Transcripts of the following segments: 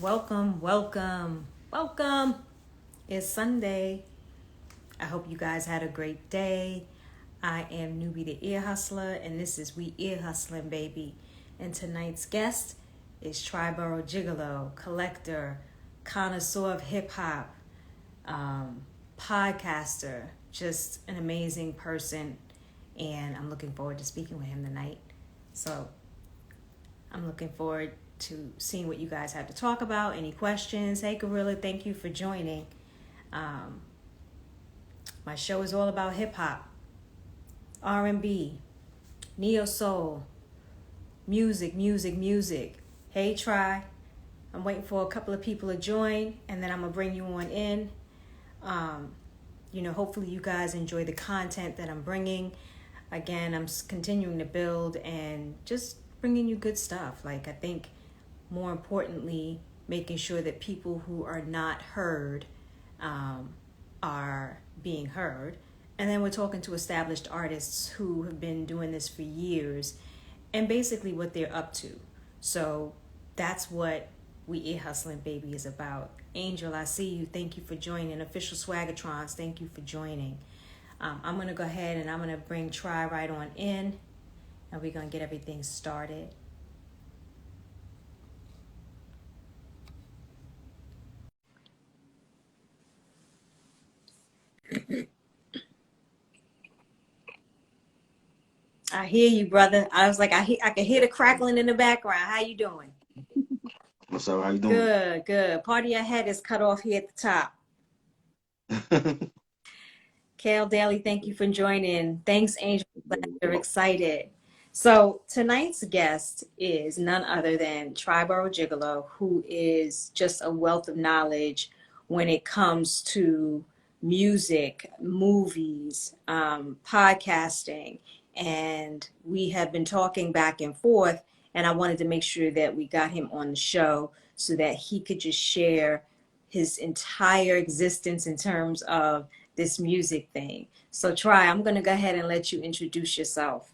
Welcome, welcome, welcome. It's Sunday. I hope you guys had a great day. I am Nubi the Ear Hustler, and this is We Ear Hustling, baby. And tonight's guest is Triboro Gigolo, collector, connoisseur of hip hop, podcaster, just an amazing person. And I'm looking forward to speaking with him tonight. So I'm looking forward to seeing what you guys have to talk about. Any questions? Hey, Gorilla, thank you for joining. Um, my show is all about hip hop, R&B, neo soul, music, music, music. Hey, Try. I'm waiting for a couple of people to join, and then I'm gonna bring you on in. Um, hopefully you guys enjoy the content that I'm bringing. Again, I'm continuing to build and just bringing you good stuff. Like, I think more importantly, making sure that people who are not heard are being heard. And then we're talking to established artists who have been doing this for years and basically what they're up to. So that's what We Ear Hustling Baby is about. Angel, I see you. Thank you for joining. Official Swagatrons, thank you for joining. I'm going to go ahead and I'm going to bring Try right on in, and we're going to get everything started. I hear you, brother. I was like, I can hear the crackling in the background. How you doing? What's up? How you doing? Good, good. Part of your head is cut off here at the top. Kale Daly, thank you for joining. Thanks, Angel. Glad you're excited. So tonight's guest is none other than Triboro Gigolo, who is just a wealth of knowledge when it comes to music, movies, podcasting. And we have been talking back and forth, and I wanted to make sure that we got him on the show so that he could just share his entire existence in terms of this music thing. So Try, I'm going to go ahead and let you introduce yourself.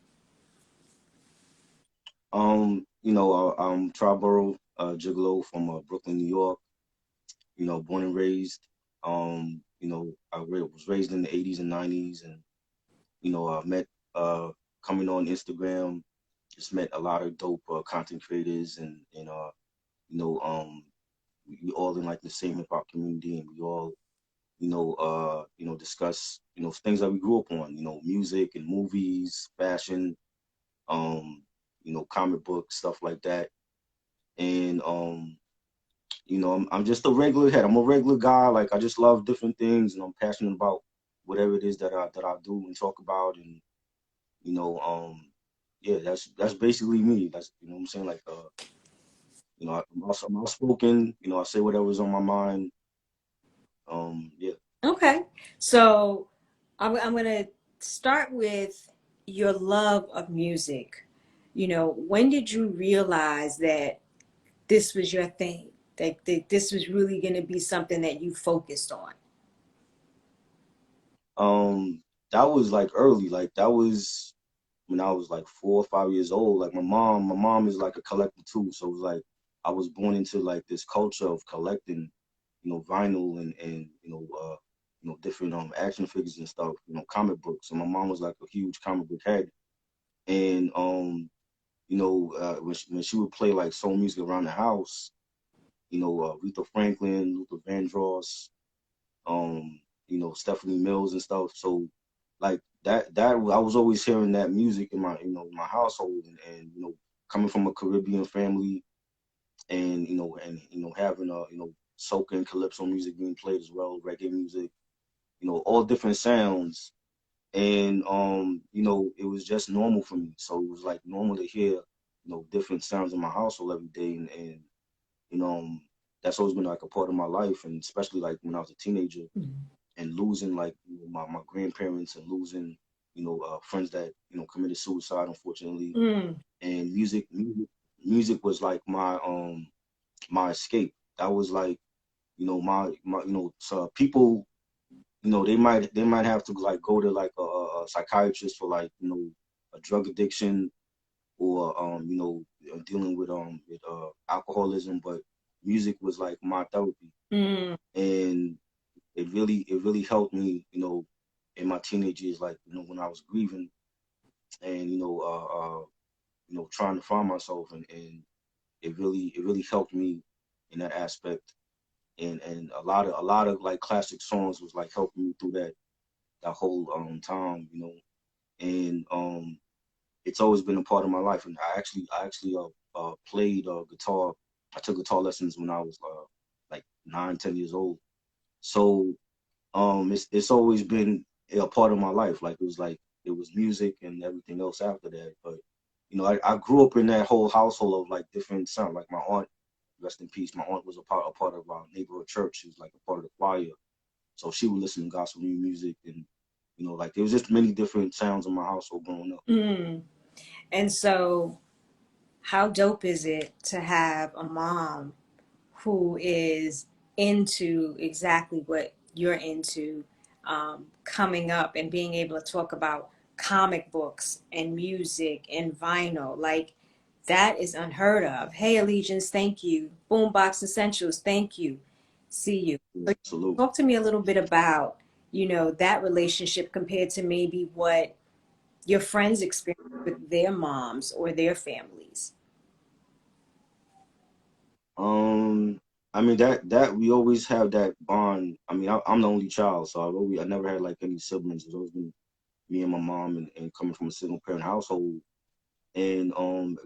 I'm Triboro Gigolo from Brooklyn, New York. Born and raised. Was raised in the '80s and '90s, and I met coming on Instagram. Just met a lot of dope content creators, and you know, um, we all in like the same hip hop community, and we all discuss things that we grew up on. Music and movies, fashion, um, comic books, stuff like that. And I'm just a regular head. I'm a regular guy. Like I just love different things, and I'm passionate about whatever it is that I do and talk about. And you know, yeah, that's basically me. That's what I'm saying. Like I'm outspoken. I say whatever's on my mind. Yeah. Okay. So I'm going to start with your love of music. When did you realize that this was your thing? That this was really going to be something that you focused on? That was like early. Like that was when I was like 4 or 5 years old. Like my mom is like a collector too. So it was like I was born into like this culture of collecting, vinyl and different action figures and stuff, comic books. And my mom was like a huge comic book head. And when she would play like soul music around the house, Aretha Franklin, Luther Vandross, Stephanie Mills and stuff. So like that I was always hearing that music in my household, and coming from a Caribbean family, and having soca and calypso music being played as well, reggae music, all different sounds. And it was just normal for me. So it was like normal to hear different sounds in my household every day, and you know um, that's always been like a part of my life, and especially like when I was a teenager and losing like my grandparents, and losing friends that committed suicide, unfortunately. Mm. And music was like my escape. That was like my so people they might have to like go to like a psychiatrist for like a drug addiction, or dealing with alcoholism. But music was like my therapy, Mm. and it really helped me, in my teenage years, like when I was grieving and trying to find myself, and it really helped me in that aspect, and a lot of like classic songs was like helping me through that whole time, and it's always been a part of my life. And I actually played guitar. I took guitar lessons when I was like 9, 10 years old. So it's always been a part of my life. It was music and everything else after that. But I grew up in that whole household of like different sound. Like my aunt, rest in peace. My aunt was a part of our neighborhood church. She was like a part of the choir. So she would listen to gospel music, and like there was just many different sounds in my household growing up. Mm. And so, how dope is it to have a mom who is into exactly what you're into, coming up and being able to talk about comic books and music and vinyl? Like, that is unheard of. Hey, Allegiance, thank you. Boombox Essentials, thank you. See you. Yeah, So, salute. talk to me a little bit about, that relationship compared to maybe what your friends experience with their moms or their families. Um, I mean that we always have that bond. I mean, I'm the only child, so I never had like any siblings. It's always been me and my mom, and coming from a single parent household, and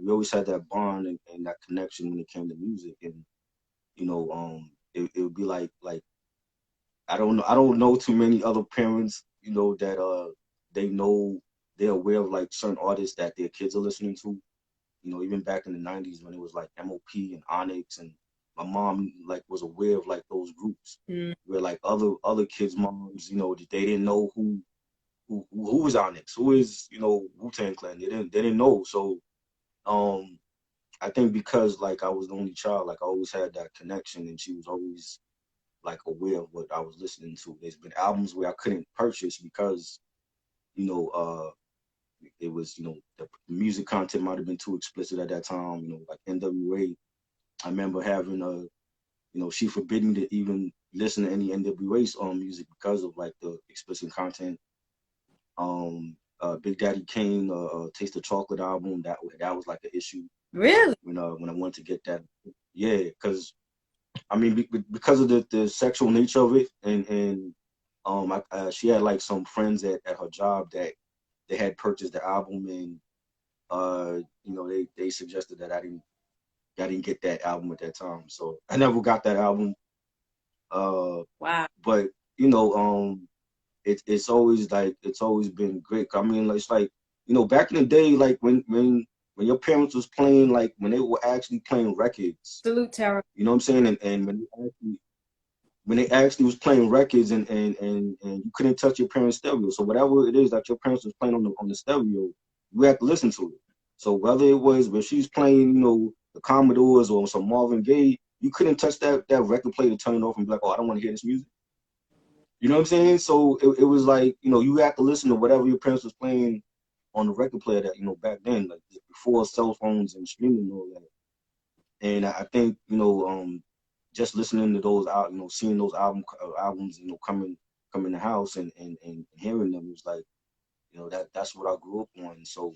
we always had that bond, and that connection when it came to music, and it would be like I don't know too many other parents, that they know they're aware of like certain artists that their kids are listening to. Even back in the '90s when it was like MOP and Onyx, and my mom like was aware of like those groups Mm. where like other kids' moms, they didn't know who was Onyx, who is Wu-Tang Clan. They didn't know. So um I think because like I was the only child, like I always had that connection, and she was always like aware of what I was listening to. There's been albums where I couldn't purchase because you know it was the music content might have been too explicit at that time. Like NWA. I remember having she forbid me to even listen to any NWA music because of like the explicit content. Big Daddy Kane, Taste of Chocolate album, that was like an issue Really? when I wanted to get that. Yeah, because I mean because of the sexual nature of it, and she had like some friends at her job that they had purchased the album, and they suggested that I didn't get that album at that time, so I never got that album. Uh, Wow. but you know, it's always been great. I mean, like, it's like back in the day, like when your parents was playing, like when they were actually playing records, Salute, Tara. you know what I'm saying, and when they actually was playing records, and you couldn't touch your parents' stereo. So whatever it is that your parents was playing on the stereo, you had to listen to it. So whether it was when she's playing, the Commodores or some Marvin Gaye, you couldn't touch that record player to turn it off and be like, oh, I don't want to hear this music. You know what I'm saying? So it was like, you had to listen to whatever your parents was playing on the record player that, back then, like before cell phones and streaming and all that. And I think just listening to those out, seeing those albums, come in the house, and hearing them was like, that's what I grew up on. So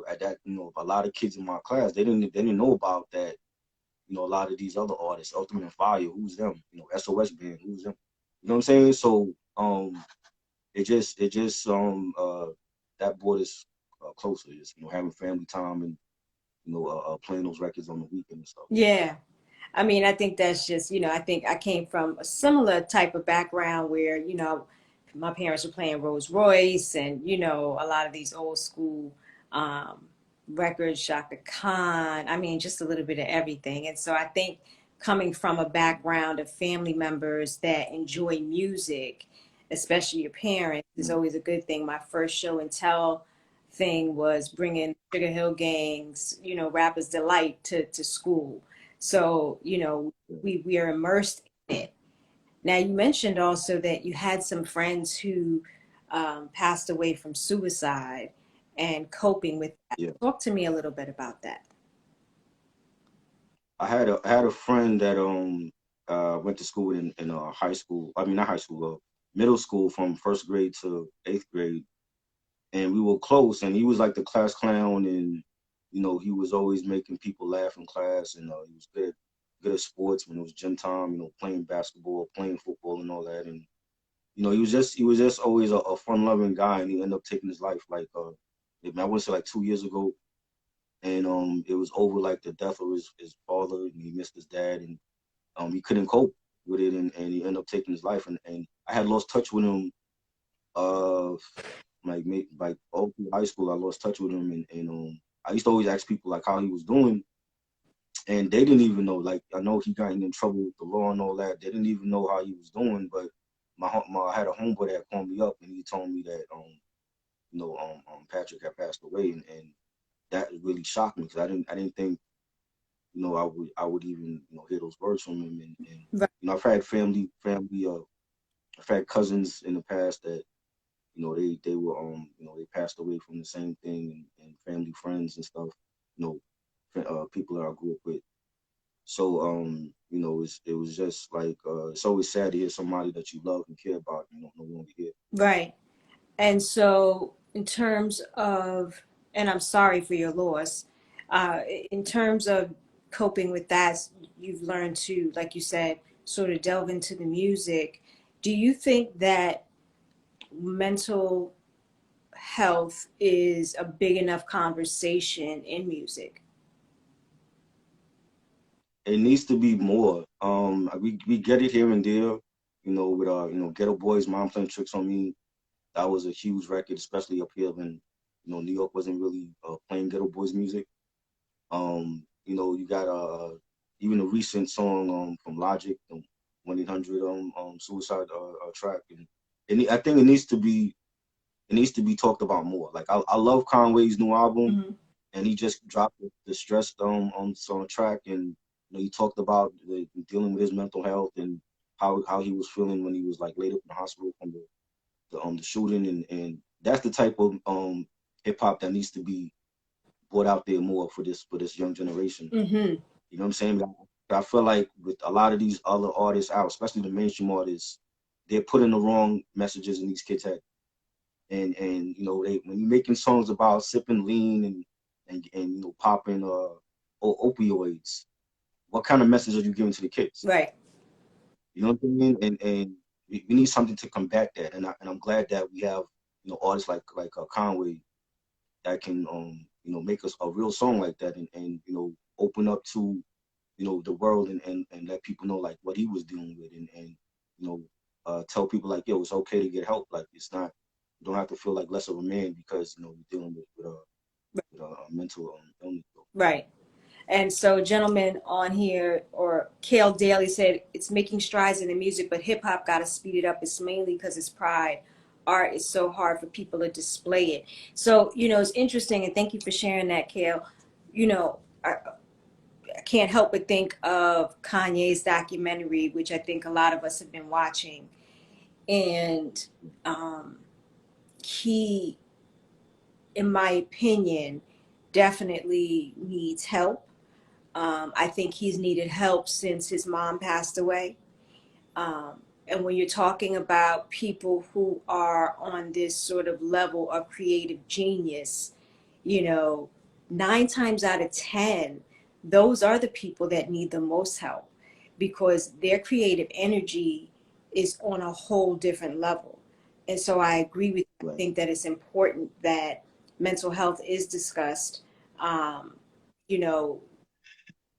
at that, a lot of kids in my class, they didn't know about that. A lot of these other artists, Ultimate and Fire, who's them? SOS Band, who's them? You know what I'm saying? So it just that brought us closer, just having family time, and playing those records on the weekend and stuff. Yeah. I mean, I think that's just, I think I came from a similar type of background where, my parents were playing Rolls Royce and, a lot of these old school um, records, Shaka Khan. I mean, just a little bit of everything. And so I think coming from a background of family members that enjoy music, especially your parents, is Mm. always a good thing. My first show and tell thing was bringing Sugar Hill Gang's, Rapper's Delight to school. So, Yeah. we are immersed in it. Now, you mentioned also that you had some friends who passed away from suicide and coping with that. Yeah. Talk to me a little bit about that. I had a friend that went to school in high school. I mean not high school, middle school from first grade to eighth grade, and we were close. And he was like the class clown, and he was always making people laugh in class, and he was good at sports when it was gym time. Playing basketball, playing football, and all that. And he was just always a fun loving guy, and he ended up taking his life like I want to say like 2 years ago, and it was over like the death of his father, and he missed his dad, and he couldn't cope with it, and he ended up taking his life, and I had lost touch with him uh like all through high school. I lost touch with him, and I used to always ask people like how he was doing, and they didn't even know. Like I know he got in trouble with the law and all that. They didn't even know how he was doing, but I had a homeboy that called me up and he told me that Patrick had passed away, and that really shocked me because I didn't think I would even hear those words from him, and Right. I've had family I've had cousins in the past that they were they passed away from the same thing, and family friends and stuff, you know people that I grew up with. So it was just like it's always sad to hear somebody that you love and care about no longer here. Right. And so, in terms of, and I'm sorry for your loss, uh, in terms of coping with that, you've learned to, like you said, sort of delve into the music. Do you think that mental health is a big enough conversation in music? It needs to be more. We get it here and there, with Ghetto Boys, Mom Playing Tricks on Me. That was a huge record, especially up here when New York wasn't really playing Ghetto Boys music. You got even a recent song from Logic, 1-800 suicide track, and I think it needs to be talked about more. Like I love Conway's new album, Mm-hmm. and he just dropped the Stressed on song track, and he talked about dealing with his mental health and how he was feeling when he was like laid up in the hospital from the shooting, and that's the type of hip hop that needs to be brought out there more for this young generation. Mm-hmm. You know what I'm saying? But I feel like with a lot of these other artists out, especially the mainstream artists, they're putting the wrong messages in these kids' head. And when you're making songs about sipping lean and popping opioids, what kind of message are you giving to the kids? Right. You know what I mean? And we need something to combat that. And I'm glad that we have artists like Conway that can make us a real song like that, and open up to the world, and let people know like what he was dealing with, and tell people like, yo, it's okay to get help. Like it's not, you don't have to feel like less of a man because you're dealing with a mental illness. Right. And so, gentlemen on here, or Kale Daly said, it's making strides in the music, but hip hop got to speed it up. It's mainly because it's pride. Art is so hard for people to display it. So, it's interesting, and thank you for sharing that, Kale. I can't help but think of Kanye's documentary, which I think a lot of us have been watching. And um, he, in my opinion, definitely needs help. I think he's needed help since his mom passed away. And when you're talking about people who are on this sort of level of creative genius, you know, 9 times out of 10, those are the people that need the most help because their creative energy is on a whole different level. And so I agree with you. I Right, think that it's important that mental health is discussed. Um, you know,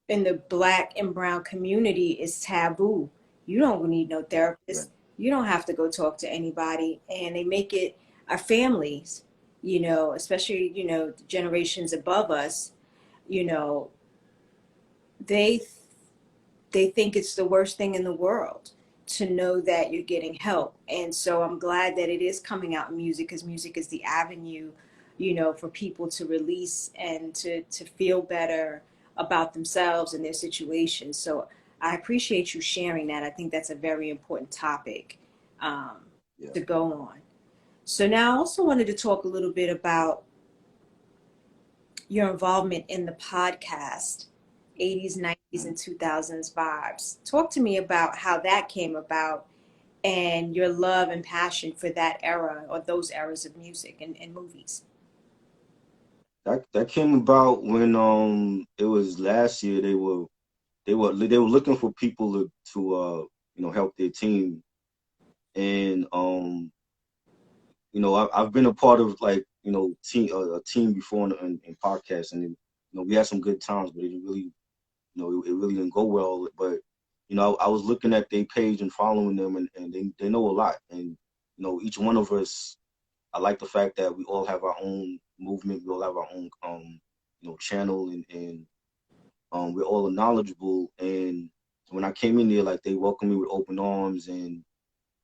in the black and brown community is taboo. You don't need no right, therapist. You don't have to go talk to anybody. And they make it our families, especially, the generations above us, you know, they they think it's the worst thing in the world to know that you're getting help. And so I'm glad that it is coming out in music because music is the avenue, for people to release and to feel better about themselves and their situation. So I appreciate you sharing that. I think that's a very important topic um, yeah, to go on. So now I also wanted to talk a little bit about your involvement in the podcast. 80s, 90s, and 2000s vibes. Talk to me about how that came about and your love and passion for that era or those eras of music and movies. That came about when it was last year. They were looking for people to help their team, and I've been a part of like a team before in podcasts, and we had some good times, but it really it really didn't go well. But I was looking at their page and following them, and they know a lot, and each one of us. I like the fact that we all have our own movement, we all have our own channel, and we're all knowledgeable. And when I came in there, like they welcomed me with open arms, and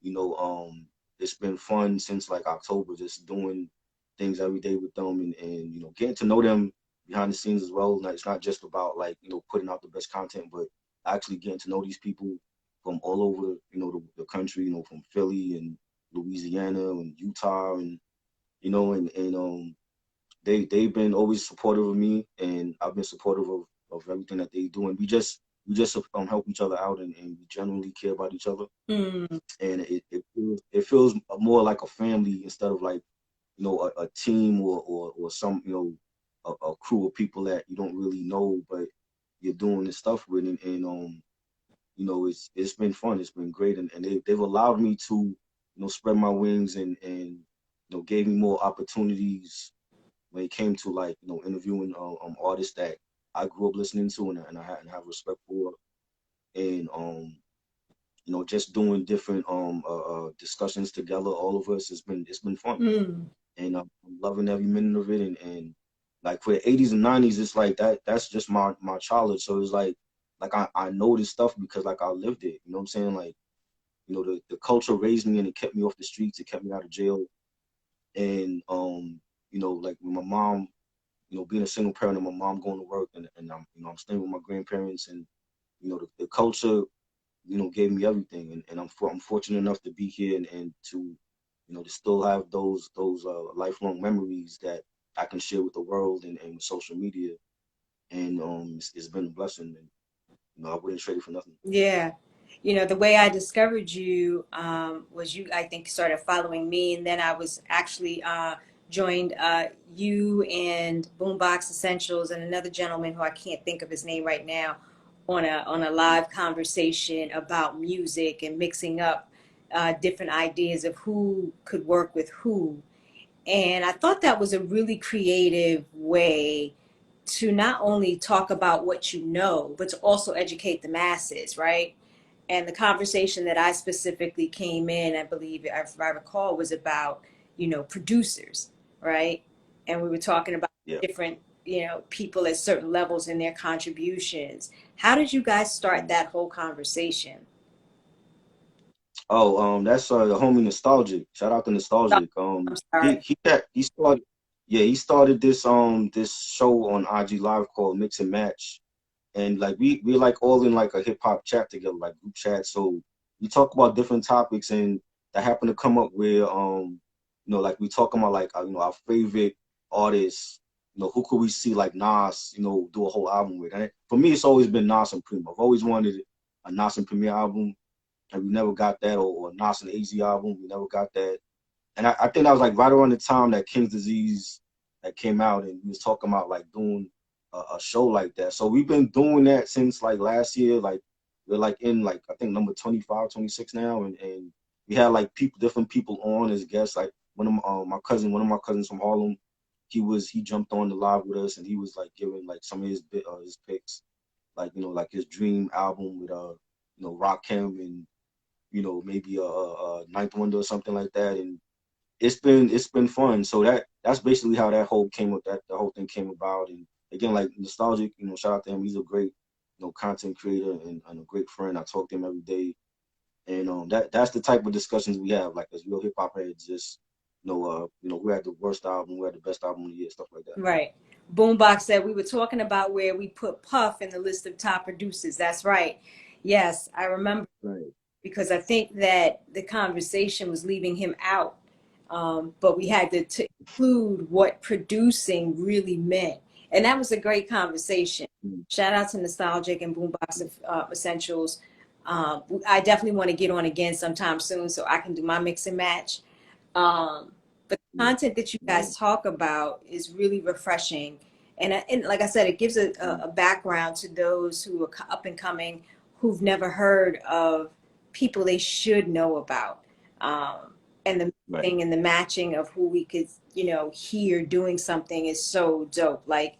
you know, it's been fun since like October, just doing things every day with them, and getting to know them behind the scenes as well. Like, it's not just about like putting out the best content, but actually getting to know these people from all over the country, from Philly and Louisiana and Utah, and they've been always supportive of me, and I've been supportive of everything that they do, and we just help each other out, and we genuinely care about each other, Mm. and it feels more like a family instead of like a team or some a crew of people that you don't really know, but you're doing this stuff with, and it's been fun, it's been great, and they've allowed me to spread my wings, and gave me more opportunities when it came to like interviewing artists that I grew up listening to, and have respect for, and just doing different discussions together, all of us. It's been fun, Mm. and I'm loving every minute of it, and like for the 80s and 90s, it's like that's just my childhood, so it's like I know this stuff because like I lived it, you know what I'm saying? Like the culture raised me, and it kept me off the streets, it kept me out of jail, and like my mom, being a single parent, and my mom going to work, and I'm staying with my grandparents, and the culture gave me everything, and I'm fortunate enough to be here, and to to still have those lifelong memories that I can share with the world, and with social media, and it's been a blessing, and I wouldn't trade it for nothing. Yeah. The way I discovered you was you, I think, started following me, and then I was actually joined you and Boombox Essentials and another gentleman who I can't think of his name right now on a live conversation about music and mixing up different ideas of who could work with who. And I thought that was a really creative way to not only talk about what you know, but to also educate the masses, right? And the conversation that I specifically came in, I believe, if I recall, was about, producers, right? And we were talking about Yeah. different, people at certain levels in their contributions. How did you guys start Mhm. that whole conversation? Oh, that's the homie Nostalgic. Shout out to Oh, Nostalgic. I'm He sorry. he got he started yeah, he started this show on IG Live called Mix and Match, and like we like all in like a hip hop chat together, like group chat. So we talk about different topics, and that happened to come up where like we talking about like our favorite artists. Who could we see like Nas do a whole album with? And for me, it's always been Nas and Primo. I've always wanted a Nas and Premier album, and we never got that, or Nas and AZ album. We never got that, and I think that was like right around the time that King's Disease that came out, and we was talking about like doing a show like that. So we've been doing that since like last year. Like we're like in like I think number 25, 26 now, and we had like different people on as guests. Like one of my cousins from Harlem, he jumped on the live with us, and he was like giving like some of his picks, like like his dream album with Rakim, and maybe a Ninth Wonder or something like that, and it's been fun. So that's basically how that the whole thing came about. And again, like Nostalgic, shout out to him. He's a great content creator, and a great friend. I talk to him every day, and that's the type of discussions we have, like as real hip hop heads. Just who had the worst album, who had the best album of the year, stuff like that. Right. Boombox said we were talking about where we put Puff in the list of top producers. That's right. Yes, I remember Right. because I think that the conversation was leaving him out. But we had to include what producing really meant. And that was a great conversation. Mm. Shout out to Nostalgic and Boombox Essentials. I definitely want to get on again sometime soon so I can do my mix and match. The Yeah, content that you yeah, guys talk about is really refreshing. And like I said, it gives mm, a background to those who are up and coming, who've never heard of people they should know about. And the right. mixing and the matching of who we could, hear doing something is so dope. Like,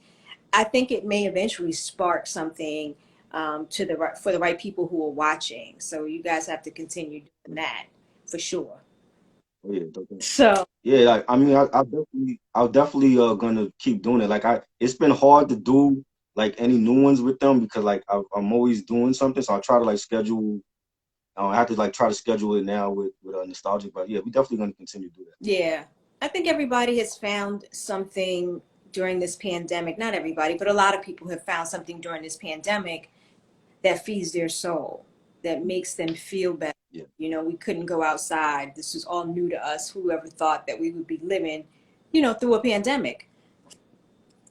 I think it may eventually spark something to the right for the right people who are watching. So you guys have to continue doing Mm. that for sure. Oh yeah, definitely. So Yeah, like I mean, I'm definitely gonna keep doing it. Like it's been hard to do like any new ones with them because like I'm always doing something, so I try to like schedule. I have to like try to schedule it now with nostalgic, but yeah, we definitely gonna continue to do that. yeah, I think everybody has found something during this pandemic. Not everybody, but a lot of people have found something during this pandemic that feeds their soul, that makes them feel better. Yeah, We couldn't go outside. This was all new to us. Whoever thought that we would be living, through a pandemic?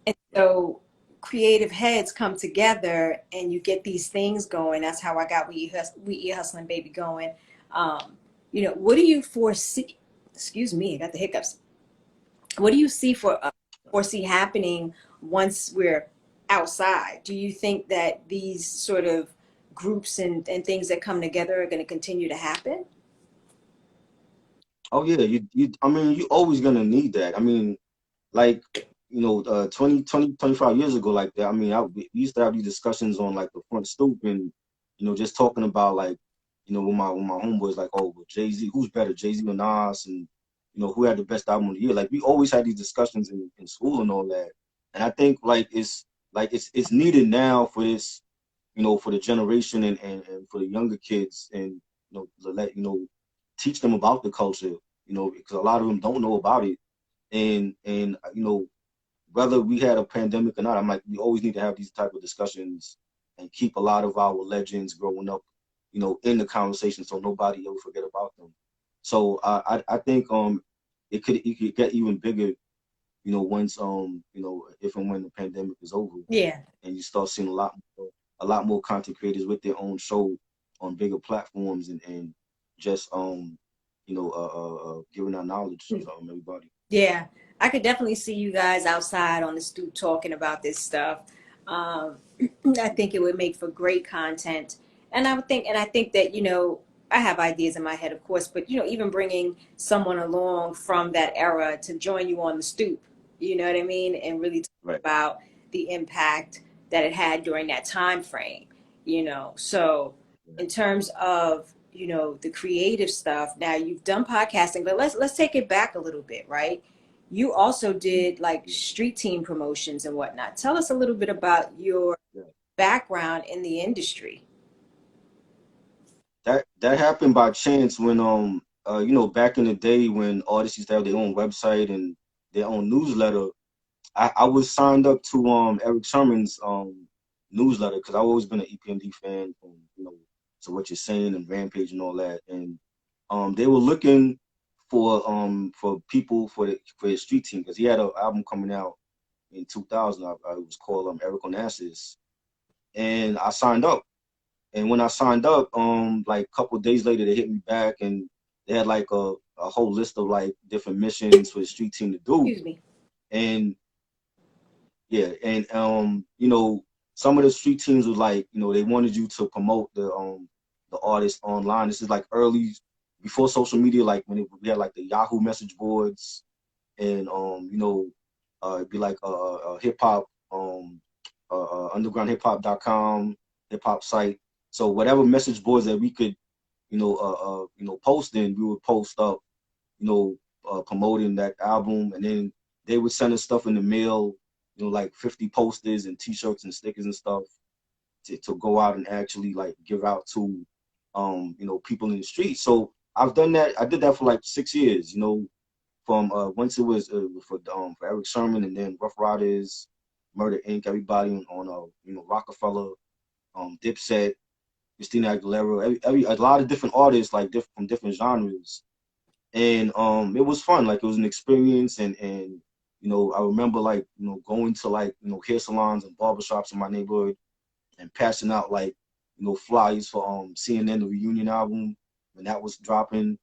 And right. so creative heads come together and you get these things going. That's how I got We Eat Hustling Baby going. What do you foresee? Excuse me, I got the hiccups. What do you see foresee happening once we're outside? Do you think that these sort of groups and things that come together are going to continue to happen? Oh yeah, I mean, you always gonna need that. I mean, like 25 years ago like that. I mean, we used to have these discussions on like the front stoop and just talking about like with my homeboys like, oh, well, Jay-Z, who's better, Jay-Z or Nas, and who had the best album of the year. Like we always had these discussions in school and all that. And I think it's needed now for this, for the generation and for the younger kids, and to let teach them about the culture, because a lot of them don't know about it. And whether we had a pandemic or not, I'm like, we always need to have these type of discussions and keep a lot of our legends growing up, in the conversation so nobody ever forget about them. So I think it could get even bigger, once if and when the pandemic is over Yeah. and you start seeing a lot more content creators with their own show on bigger platforms and just giving out knowledge to everybody. Yeah, I could definitely see you guys outside on the stoop talking about this stuff. Um, I think it would make for great content, and I think that I have ideas in my head, of course, but even bringing someone along from that era to join you on the stoop, you know what I mean, and really talk Right. about the impact that it had during that time frame. So in terms of the creative stuff, now you've done podcasting, but let's take it back a little bit, right? You also did like Yeah. street team promotions and whatnot. Tell us a little bit about your Yeah. background in the industry. That happened by chance when back in the day when artists used to have their own website and their own newsletter. I was signed up to Eric Sherman's newsletter because I've always been an EPMD fan from to What You're Saying and Rampage and all that. And they were looking for people for his street team because he had an album coming out in 2000. It was called Eric Onassis, and I signed up. And when I signed up, like a couple of days later, they hit me back and they had like a whole list of like different missions for the street team to do. Excuse me. And yeah, and some of the street teams was like, they wanted you to promote the artist online. This is like early before social media, like when we had like the Yahoo message boards and it'd be like hip hop undergroundhiphop.com hip hop site. So whatever message boards that we could post in, we would post up, promoting that album, and then they would send us stuff in the mail, like 50 posters and T-shirts and stickers and stuff to go out and actually like give out to, people in the street. So I've done that. I did that for like 6 years, from once it was for Eric Sherman and then Rough Riders, Murder Inc., everybody on Rockefeller, Dipset, Christina Aguilera, a lot of different artists like from different genres, and it was fun. Like it was an experience, and I remember like, going to like, hair salons and barbershops in my neighborhood and passing out like, flyers for CNN the reunion album when that was dropping,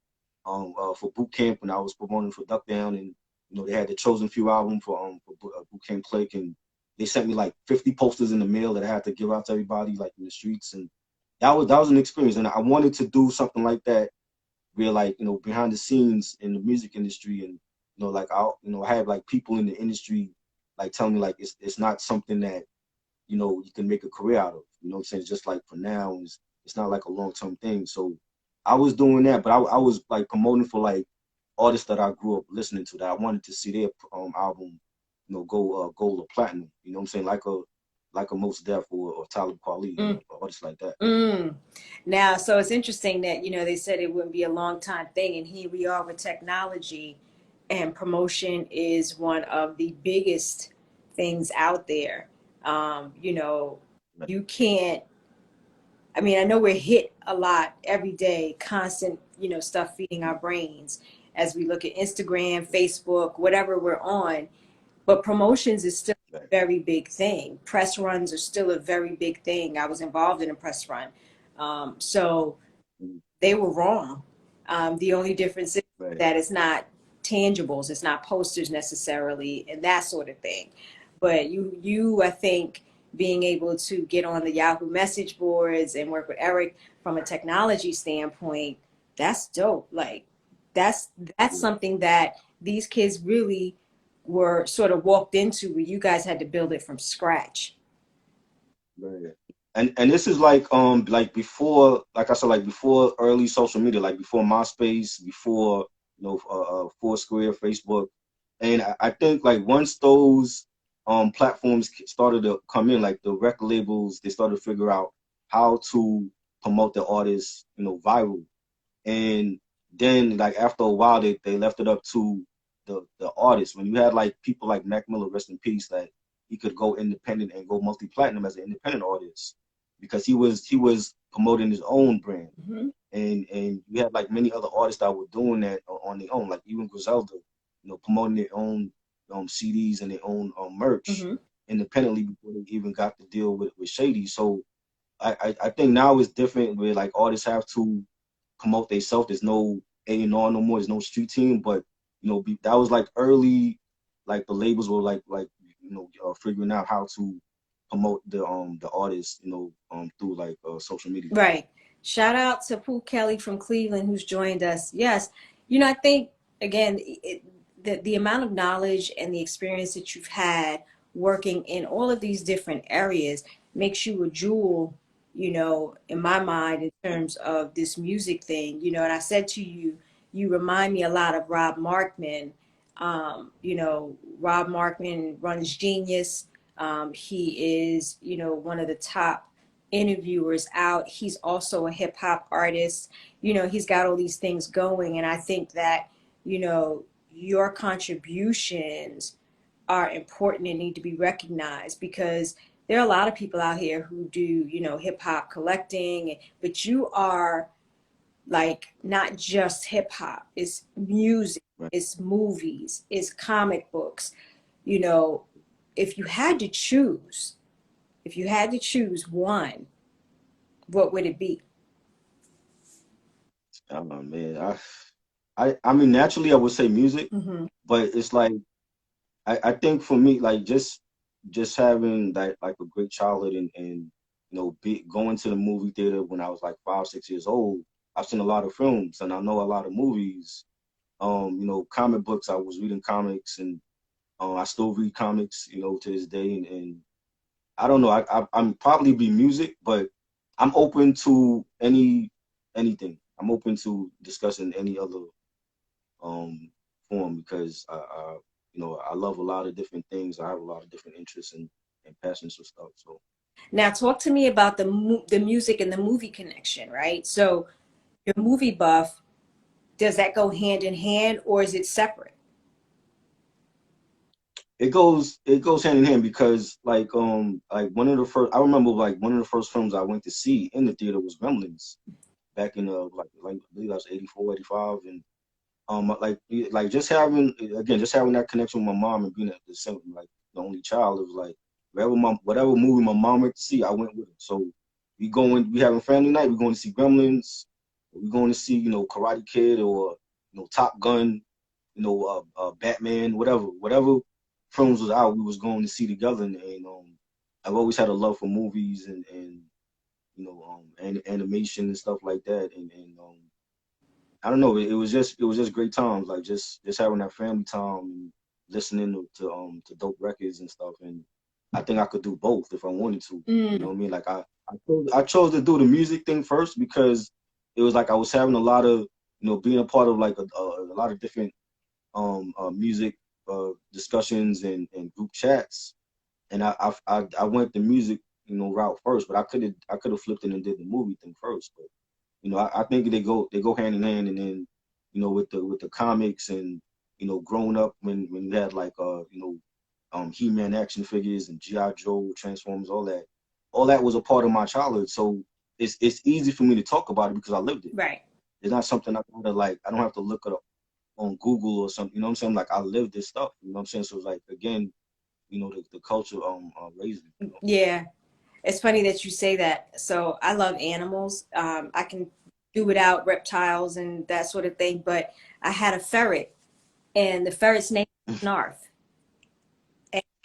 for boot camp when I was promoting for Duck Down, and they had the Chosen Few album for boot camp click, and they sent me like 50 posters in the mail that I had to give out to everybody like in the streets, and that was an experience, and I wanted to do something like that where like behind the scenes in the music industry, and like I have like people in the industry like telling me like it's not something that you can make a career out of. You know what I'm saying? It's just like for now, it's not like a long-term thing. So I was doing that, but I was like promoting for like artists that I grew up listening to that I wanted to see their album, go gold or platinum. You know what I'm saying? Like a Mos Def or Talib Kweli, Mm, or artists like that. mm. Now, so it's interesting that, they said it wouldn't be a long time thing, and here we are with technology, and promotion is one of the biggest things out there. Right. You can't, I mean, I know we're hit a lot every day, constant, stuff feeding our brains as we look at Instagram, Facebook, whatever we're on. But promotions is still Right. a very big thing. Press runs are still a very big thing. I was involved in a press run. So Mm, they were wrong. The only difference is right. that it's not tangibles, it's not posters necessarily, and that sort of thing. But I think, being able to get on the Yahoo message boards and work with Eric from a technology standpoint, that's dope. Like, that's that's Yeah. something that these kids really were sort of walked into, where you guys had to build it from scratch. Right. And this is like before, like I said, like before early social media, like before MySpace, before Foursquare, Facebook, and I think like once those platforms started to come in, like the record labels, they started to figure out how to promote their artists, viral. And then like after a while they left it up to the artists. When you had like people like Mac Miller, rest in peace, that he could go independent and go multi-platinum as an independent artist because he was promoting his own brand. Hmm. And you had like many other artists that were doing that on their own, like even Griselda, promoting their own CDs and their own merch Hmm. independently before they even got the deal with Shady. So I think now it's different where like artists have to promote themselves. There's no A&R no more. There's no street team. But that was like early, like the labels were like figuring out how to promote the artists, through like social media. Right. Shout out to Pooh Kelly from Cleveland, who's joined us. Yes. I think, again, the amount of knowledge and the experience that you've had working in all of these different areas makes you a jewel, in my mind, in terms of this music thing. And I said to you, you remind me a lot of Rob Markman. Rob Markman runs Genius. He is, one of the top interviewers out. He's also a hip hop artist. He's got all these things going. And I think that, your contributions are important and need to be recognized, because there are a lot of people out here who do, hip hop collecting, but you are like not just hip hop, it's music, Right. it's movies, it's comic books. You know, if you had to choose, if you had to choose one, what would it be? I don't know, man. I mean, naturally, I would say music, Mm-hmm. but it's like I think for me, like just having like a great childhood and be going to the movie theater when I was like 5, 6 years old. I've seen a lot of films and I know a lot of movies. Comic books. I was reading comics and I still read comics, to this day. And I don't know. I'm probably be music, but I'm open to anything. I'm open to discussing any other um form because I love a lot of different things. I have a lot of different interests and passions for stuff. So Now, talk to me about the music and the movie connection, right? So, your movie buff, does that go hand in hand, or is it separate? it goes hand in hand because like one of the first I remember like one of the first films I went to see in the theater was Gremlins back in like I believe that was 84, 85, like just having again just having that connection with my mom and being the same like the only child. It was like whatever movie my mom went to see, I went with her. So we having family night. We going to see Gremlins. We going to see Karate Kid or Top Gun. Batman, whatever films was out, we was going to see together. And I've always had a love for movies and animation and stuff like that. And I don't know, it was just great times, like just having that family time and listening to dope records and stuff. And I think I could do both if I wanted to. You know Mm, what I mean? Like I chose to do the music thing first because it was like I was having a lot of being a part of like a lot of different music discussions and group chats, and I went the music route first, but I could have flipped it and did the movie thing first. But I think they go hand in hand, and then with the comics and growing up when you had like He-Man action figures and GI Joe, Transformers, all that was a part of my childhood. So it's easy for me to talk about it because I lived it. right. It's not something I don't have to look it up on Google or something. You know what I'm saying? Like I live this stuff. You know what I'm saying? So it's like again, the culture raised me. Yeah. It's funny that you say that. So I love animals. I can do without reptiles and that sort of thing, but I had a ferret, and the ferret's name was Snarf.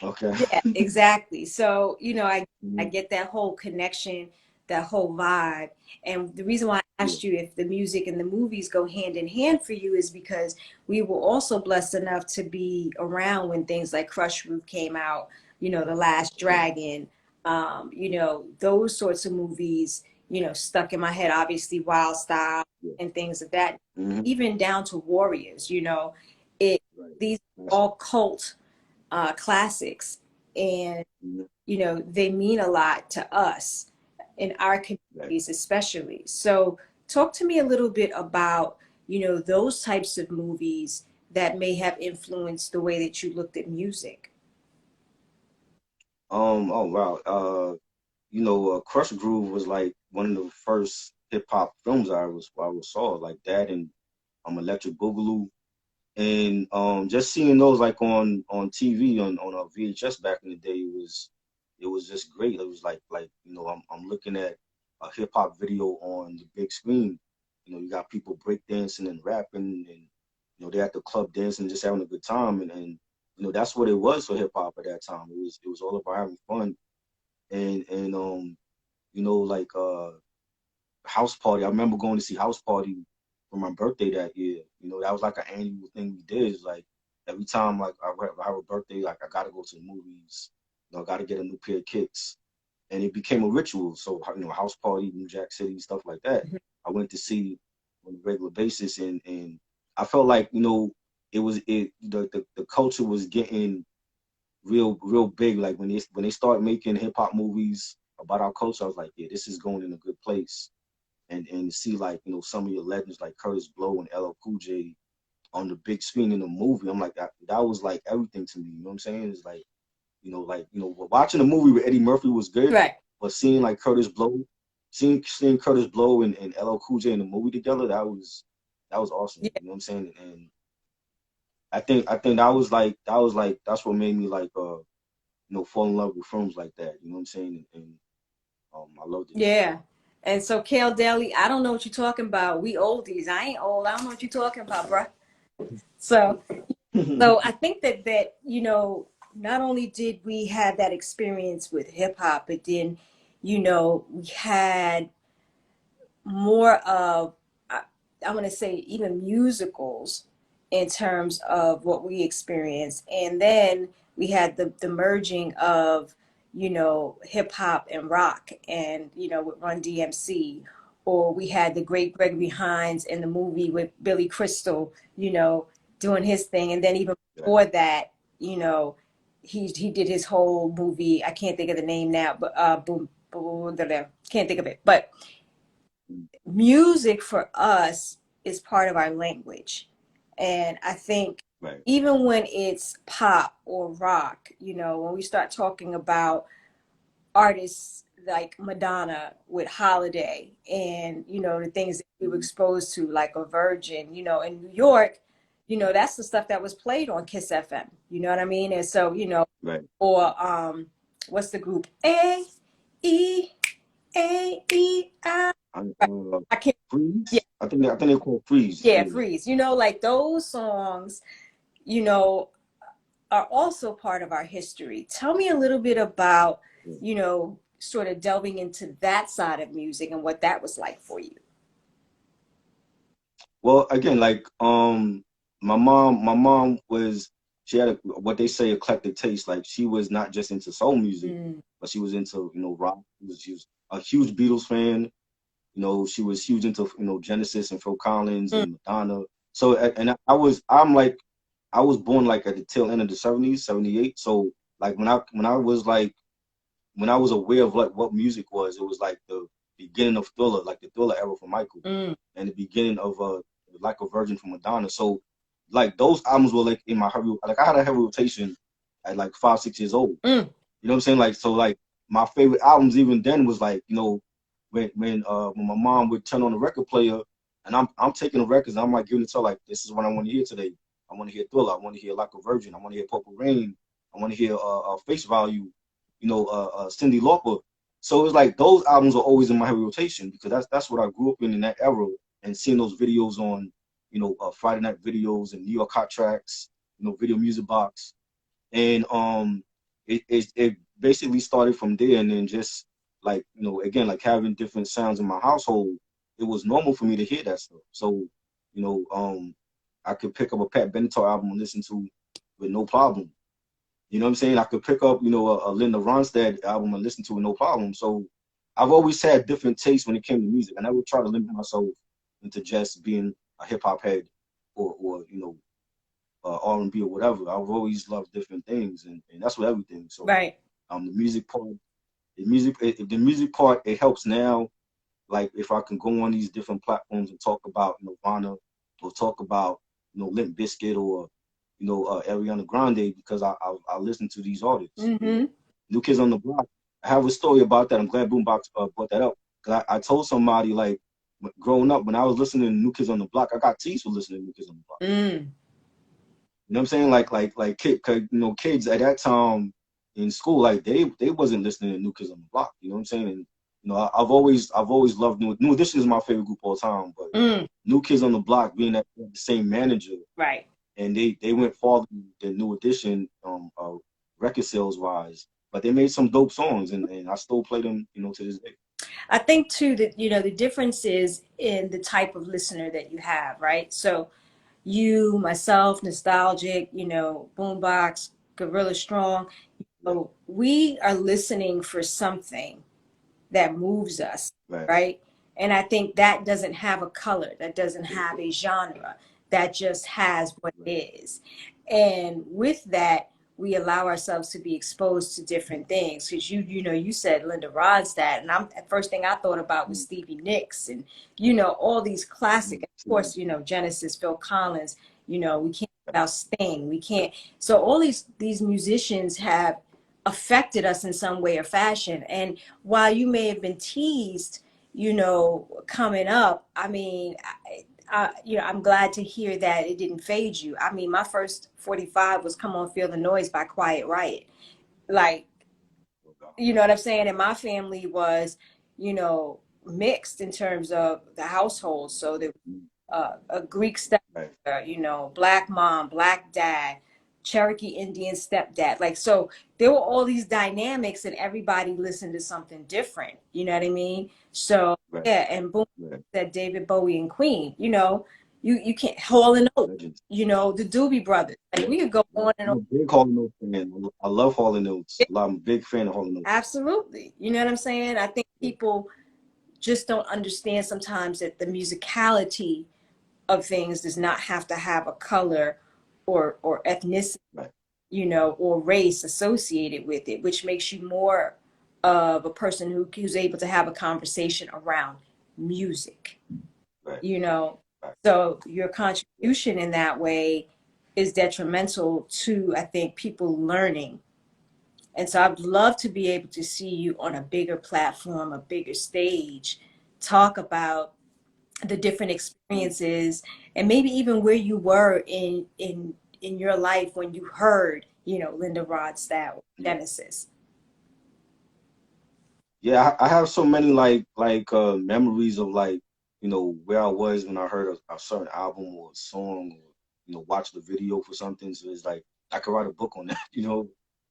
Okay. Yeah, exactly. So, I Mhm. get that whole connection, that whole vibe. And the reason why I Yeah. asked you if the music and the movies go hand in hand for you is because we were also blessed enough to be around when things like Crush Roof came out, The Last Right. Dragon, those sorts of movies, stuck in my head, obviously Wild Style Yeah. and things of that, Hmm. even down to Warriors, it Right. these That's all cult classics, and mhm. they mean a lot to us in our Right. communities especially. So talk to me a little bit about those types of movies that may have influenced the way that you looked at music. Oh wow. Crush Groove was like one of the first hip hop films I was saw, like that, and Electric Boogaloo. And just seeing those like on TV on a VHS back in the day it was just great. It was like I'm looking at a hip hop video on the big screen. You got people breakdancing and rapping, and they're at the club dancing, just having a good time, and that's what it was for hip hop at that time. It was all about having fun, and like House Party. I remember going to see House Party for my birthday that year. That was like an annual thing we did. It's like every time like I have a birthday, like I gotta go to the movies. I gotta get a new pair of kicks, and it became a ritual. So House Party, New Jack City, stuff like that. I went to see on a regular basis, and I felt like the culture was getting real big. Like when they start making hip hop movies about our culture, I was like, yeah, this is going in a good place. And to see like some of your legends like Curtis Blow and LL Cool J on the big screen in the movie, I'm like that was like everything to me. You know what I'm saying? It's like watching the movie with Eddie Murphy was good, Right. but seeing Curtis Blow and LL Cool J in the movie together, that was awesome. Yeah. You know what I'm saying? And I think that's what made me like fall in love with films like that. You know what I'm saying? And I loved it. Yeah. And so Kale Daly, I don't know what you're talking about. We oldies. I ain't old. I don't know what you're talking about, bruh. So I think that not only did we have that experience with hip hop, but then we had more of, I, I want to say, even musicals in terms of what we experienced. And then we had the merging of, hip hop and rock, and, with Run DMC. Or we had the great Gregory Hines in the movie with Billy Crystal, doing his thing. And then even Right. before that, he did his whole movie. I can't think of the name now, but boom, boom, can't think of it. But music for us is part of our language. And I think Right. even when it's pop or rock, when we start talking about artists like Madonna with Holiday, and the things that we were Mhm. exposed to, like a Virgin, in New York, that's the stuff that was played on Kiss FM. You know what I mean? And so, right. or what's the group? E A E I. I, I can't. Yeah, Freeze. I think they're called Freeze. yeah, Yeah. freeze. Like those songs, you know, are also part of our history. Tell me a little bit about, Yeah. sort of delving into that side of music and what that was like for you. Well, again, like my mom was she had what they say eclectic taste. Like she was not just into soul music, Mm, but she was into rock. She was a huge Beatles fan. She was huge into Genesis and Phil Collins mm, and Madonna. So and I was born like at the tail end of the 70s, 78. So like when I was aware of like what music was, it was like the beginning of Thriller, like the Thriller era for Michael, mm, and the beginning of Like a Virgin for Madonna. So like those albums were like in my heavy, like I had a heavy rotation at like 5, 6 years old. mm. You know what I'm saying? Like so like my favorite albums even then was like, when my mom would turn on the record player and I'm taking the records and I'm like giving it to her like this is what I want to hear today. I want to hear Thriller, I want to hear Like a Virgin, I want to hear Purple Rain, I want to hear Face Value, Cyndi Lauper. So it's like those albums are always in my heavy rotation because that's what I grew up in that era and seeing those videos on, Friday night videos and New York Hot Tracks, Video Music Box, and it basically started from there, and then just like again like having different sounds in my household, it was normal for me to hear that stuff. So you know um I could pick up a Pat Benatar album and listen to with no problem. You know what I'm saying? I could pick up a Linda Ronstadt album and listen to it no problem. So I've always had different tastes when it came to music. I never try to limit myself into just being a hip hop head or R&B or whatever. I've always loved different things, and that's what everything. So Right. the music part, the music part, it helps now. Like if I can go on these different platforms and talk about Nirvana or talk about Limp Bizkit or Ariana Grande because I listen to these artists. Mm-hmm. New Kids on the Block. I have a story about that. I'm glad Boombox brought that up. 'Cause I told somebody like growing up when I was listening to New Kids on the Block, I got teased for listening to New Kids on the Block. Mm. You know what I'm saying? Like kids at that time in school, like they wasn't listening to New Kids on the Block. You know what I'm saying? And I've always loved New Edition is my favorite group all time, but Mm. New Kids on the Block being that the same manager, Right. and they went farther than New Edition record sales wise, but they made some dope songs, and I still play them to this day. I think too that the difference is in the type of listener that you have, right? So you, myself, nostalgic, boombox, gorilla strong. Right, So we are listening for something that moves us, right, right? And I think that doesn't have a color, that doesn't have a genre, that just has what it right, is. And with that, we allow ourselves to be exposed to different things. Because you said Linda Ronstadt, and the first thing I thought about was mm, Stevie Nicks, and all these classic, of course, Genesis, Phil Collins. We can't without Sting. We can't. So all these musicians have affected us in some way or fashion. And while you may have been teased, coming up, I mean, I'm glad to hear that it didn't fade you. I mean, my first 45 was Come On Feel the Noise by Quiet Riot. Like, you know what I'm saying? And my family was, mixed in terms of the household. So there mm, a Greek right, stepdad, black mom, black dad, Cherokee Indian stepdad. Like, so there were all these dynamics and everybody listened to something different. You know what I mean? So, right, yeah. And boom, right. that David Bowie and Queen, you can't, Hall and Oates, Legends. the Doobie Brothers. Like, Yeah, we could go yeah. on and I'm on. a big Hall and Oates fan. I love Hall and Oates. I'm a big fan of Hall and Oates. Absolutely. You know what I'm saying? I think Yeah, people just don't understand sometimes that the musicality of things does not have to have a color or ethnicity, right, or race associated with it, which makes you more of a person who's able to have a conversation around music, right, you know. right. So your Yeah, contribution in that way is detrimental to, I think, people learning. And so I'd love to be able to see you on a bigger platform, a bigger stage, talk about the different experiences, and maybe even where you were in your life when you heard, Linda Ronstadt, Yeah. Genesis. Yeah, I have so many memories of where I was when I heard a certain album or a song, or watch the video for something. So it's like I could write a book on that.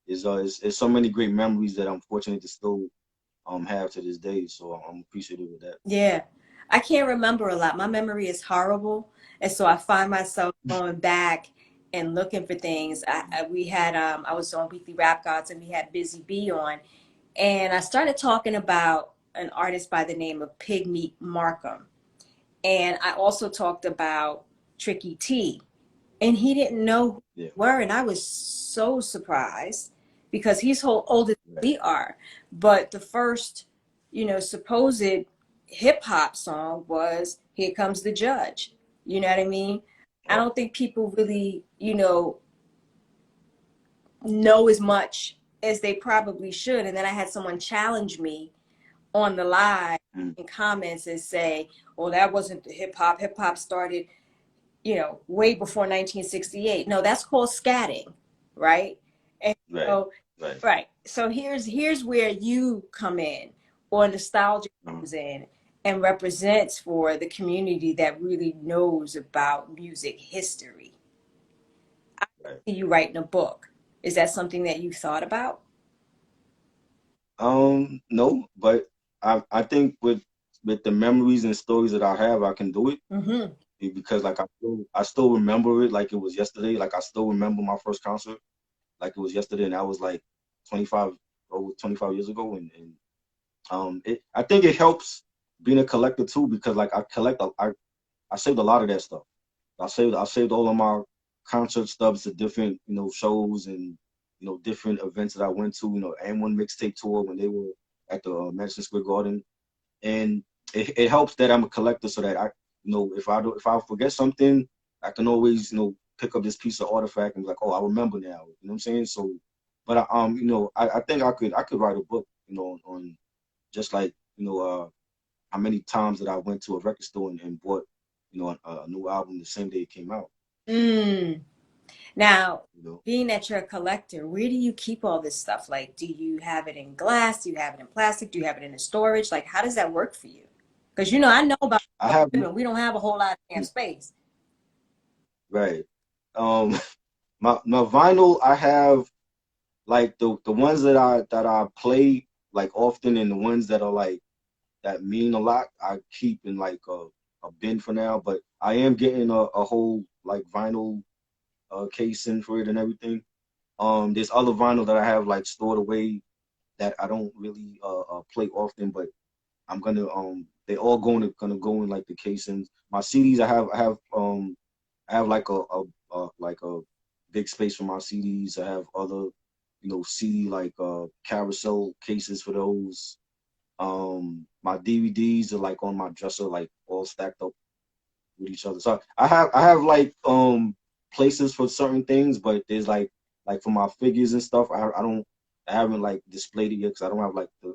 It's so many great memories that I'm fortunate to still have to this day. So I'm appreciative of that. Yeah. I can't remember a lot. My memory is horrible. And so I find myself going back and looking for things. We had I was on Weekly Rap Gods, and we had Busy Bee on, and I started talking about an artist by the name of Pigmeat Markham. And I also talked about Tricky T, and he didn't know who Yeah, we were, and I was so surprised because he's whole older than right, we are. But the first, supposed hip hop song was "Here Comes the Judge." You know what I mean? I right. don't think people really, know as much as they probably should. And then I had someone challenge me on the live Mm, in comments and say, "Well, that wasn't the hip hop. Hip hop started, way before 1968." No, that's called scatting, right? And right, so, right. right. So here's where you come in, or nostalgia Mm, comes in and represents for the community that really knows about music history. right. See you writing a book. Is that something that you thought about? No, but I think with the memories and stories that I have, I can do it. Mm-hmm. Because like I still remember it like it was yesterday. Like I still remember my first concert like it was yesterday, and that was like 25 over 25 years ago. And I think it helps being a collector too, because like I saved a lot of that stuff. I saved all of my concert stubs to different shows and different events that I went to. And one mixtape tour when they were at the Madison Square Garden, and it helps that I'm a collector, so that if I forget something, I can always pick up this piece of artifact and be like, oh, I remember now. You know what I'm saying? So, but I think I could write a book, on just like how many times that I went to a record store and bought a new album the same day it came out. Mm. Now, You know, being that you're a collector, where do you keep all this stuff? Like, do you have it in glass? Do you have it in plastic? Do you have it in a storage? Like, how does that work for you? Because I know about I have equipment. We don't have a whole lot of damn space. right. Um, my vinyl, I have like the ones that I play like often, and the ones that are like that mean a lot, I keep in like a bin for now. But I am getting a whole like vinyl casing for it and everything. There's other vinyl that I have like stored away that I don't really play often, but I'm gonna they all gonna go in like the casings. My CDs, I have like a big space for my CDs. I have other CD like carousel cases for those. My DVDs are like on my dresser, like all stacked up with each other. So I have like places for certain things, but there's like for my figures and stuff, I haven't like displayed it yet because I don't have like the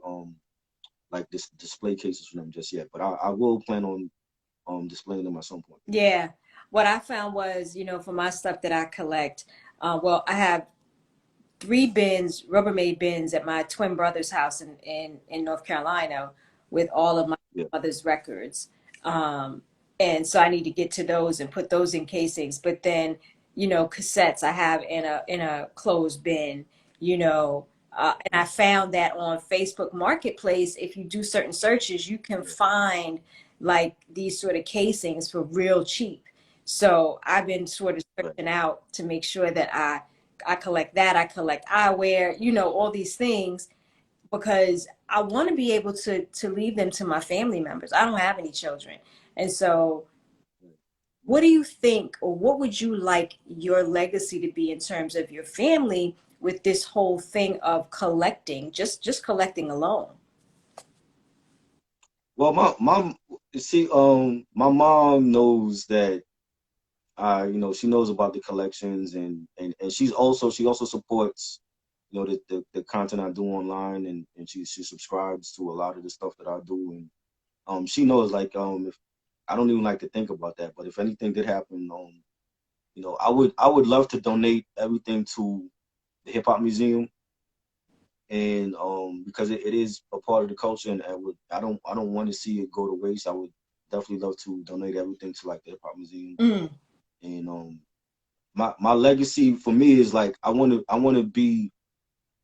like this display cases for them just yet. But I will plan on displaying them at some point. Yeah. What I found was, for my stuff that I collect, well, I have 3 bins, Rubbermaid bins at my twin brother's house in North Carolina with all of my Yeah, mother's records. Um, and so I need to get to those and put those in casings. But then, cassettes I have in a closed bin, and I found that on Facebook Marketplace, if you do certain searches, you can yeah, find like these sort of casings for real cheap. So I've been sort of right. searching out to make sure that I collect that. I collect eyewear, all these things because I want to be able to leave them to my family members. I don't have any children. And so Right. what do you think, or what would you like your legacy to be in terms of your family with this whole thing of collecting, just collecting alone? Well, my mom knows that she knows about the collections, and she also supports the content I do online, and she subscribes to a lot of the stuff that I do, and she knows like I don't even like to think about that. But if anything did happen, you know, I would love to donate everything to the Hip Hop Museum, and because it is a part of the culture, and I don't want to see it go to waste. I would definitely love to donate everything to like the Hip Hop Museum, Mm. and my legacy for me is like I want to be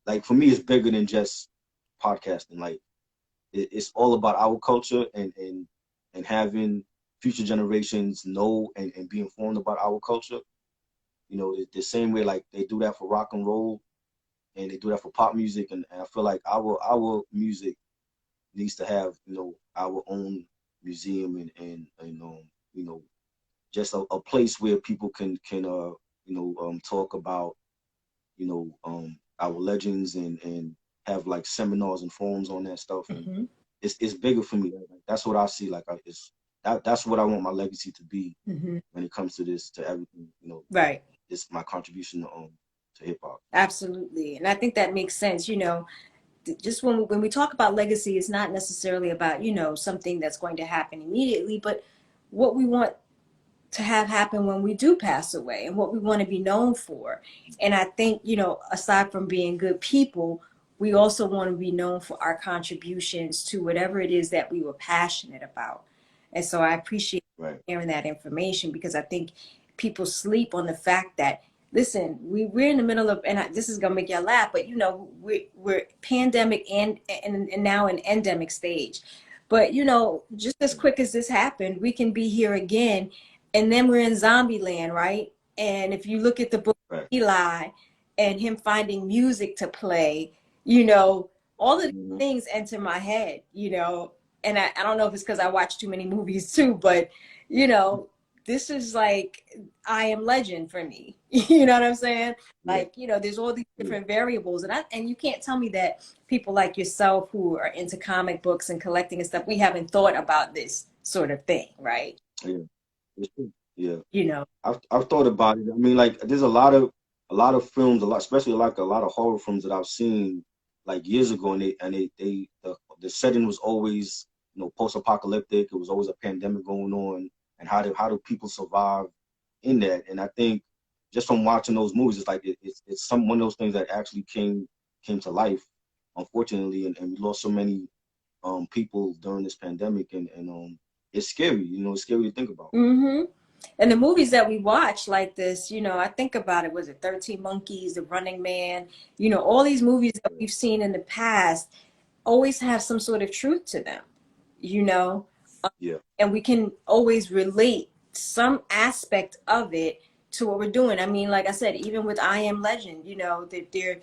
like, for me it's bigger than just podcasting. Like it's all about our culture, and having future generations know and be informed about our culture. You know, the same way like they do that for rock and roll, and they do that for pop music, and I feel like our music needs to have, you know, our own museum, and you know, just a place where people can you know, talk about, you know, our legends, and have like seminars and forums on that stuff. And Mm-hmm. it's bigger for me. Like, that's what I see. Like that's what I want my legacy to be Mm-hmm. when it comes to this, to everything. You know, Right. it's my contribution to hip hop. Absolutely. And I think that makes sense. Just when we talk about legacy, it's not necessarily about, something that's going to happen immediately, but what we want to have happen when we do pass away and what we want to be known for. And I think, aside from being good people, we also want to be known for our contributions to whatever it is that we were passionate about. And so I appreciate Right. sharing that information, because I think people sleep on the fact that, listen, we're in the middle of, and this is gonna make y'all laugh, but we're pandemic and now an endemic stage. But just as quick as this happened, we can be here again, and then we're in zombie land, right? And if you look at the book of Right. Eli and him finding music to play, you know, all of these Mm-hmm. things enter my head, and I don't know if it's because I watch too many movies too, but you know, this is like I Am Legend for me. You know what I'm saying? Yeah. Like, there's all these Yeah. different variables, and you can't tell me that people like yourself who are into comic books and collecting and stuff, we haven't thought about this sort of thing, right? Yeah. It's true. Yeah. You know. I've thought about it. I mean, like, there's a lot of films, especially like a lot of horror films that I've seen like years ago, and the setting was always, you know, post-apocalyptic. It was always a pandemic going on, and how do people survive in that? And I think just from watching those movies, it's like it's some one of those things that actually came to life, unfortunately, and we lost so many people during this pandemic, and it's scary. You know, it's scary to think about. Mm-hmm. And the movies that we watch like this, I think about it, was it 13 Monkeys, The Running Man, all these movies that we've seen in the past always have some sort of truth to them, you know, Yeah. and we can always relate some aspect of it to what we're doing. I mean, like I said, even with I Am Legend, they're